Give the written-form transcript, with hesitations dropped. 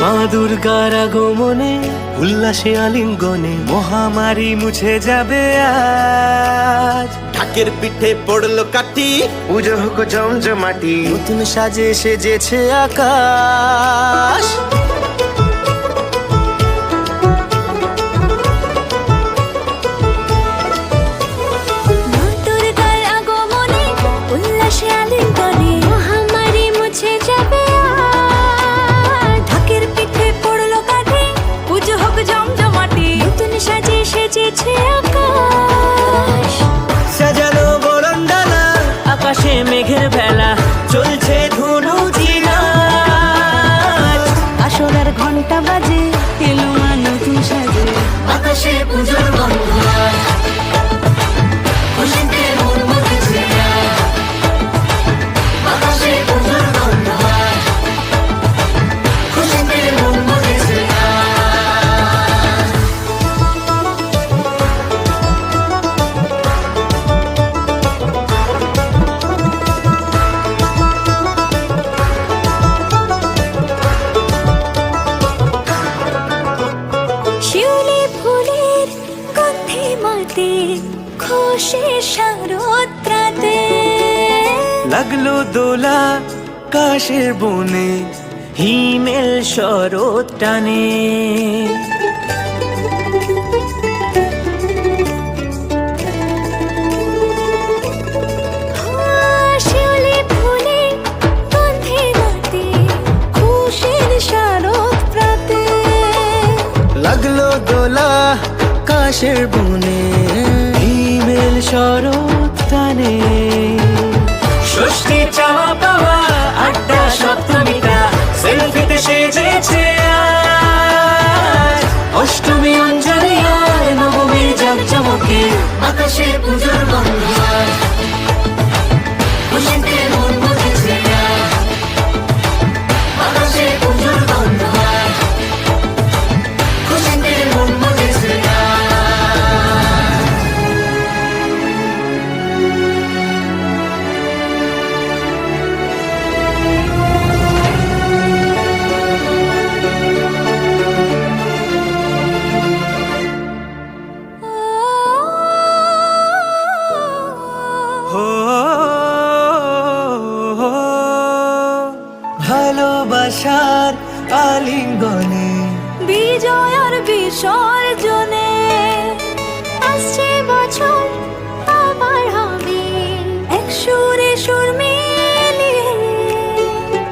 মা দুর্গার আগমনে উল্লাসে আলিঙ্গনে মহামারী মুছে যাবে আজ। ঢাকের পিঠে পড়লো কাঠি, পুজো হোক জমজমাটি, নতুন সাজে সেজেছে আকাশ। সাজানো বরণডালা, আকাশে মেঘের ভেলা, চলছে ধুনু ঝিনাচ। আসরের ঘন্টা বাজে, এলো মা নতুন সাজে, আকাশে পুজোর গন্ধ হয়, খুশিতে মন মজেছে আজ। আকাশে পুজোর গন্ধ হয়, খুশিতে মন মজেছে আজ। শিউলি ফুলের গন্ধে মাতে, খুশির শারদ প্রাতে। লাগলো দোলা কাশের বনে, হিমেল শরৎ টানে। শিউলি ফুলের গন্ধে মাতে, খুশির শারদ প্রাতে। লাগলো দোলা কাশের বনে, হিমেল শরৎ টানে। ষষ্ঠী চাওয়া পাওয়া আড্ডা সপ্তমীটা, সেলফিতে সেজেছে আজ। অষ্টমী অঞ্জলি আর নবমী জাঁকজমকে, আকাশে পুজোর গন্ধ হয়, খুশিতে মন মজেছে আজ। আকাশে পুজোর গন্ধ হয়, খুশিতে মন মজেছে আজ। হো ভালোবাসার আলিঙ্গনে, বিজয় আর বিসর্জনে আসছে বছর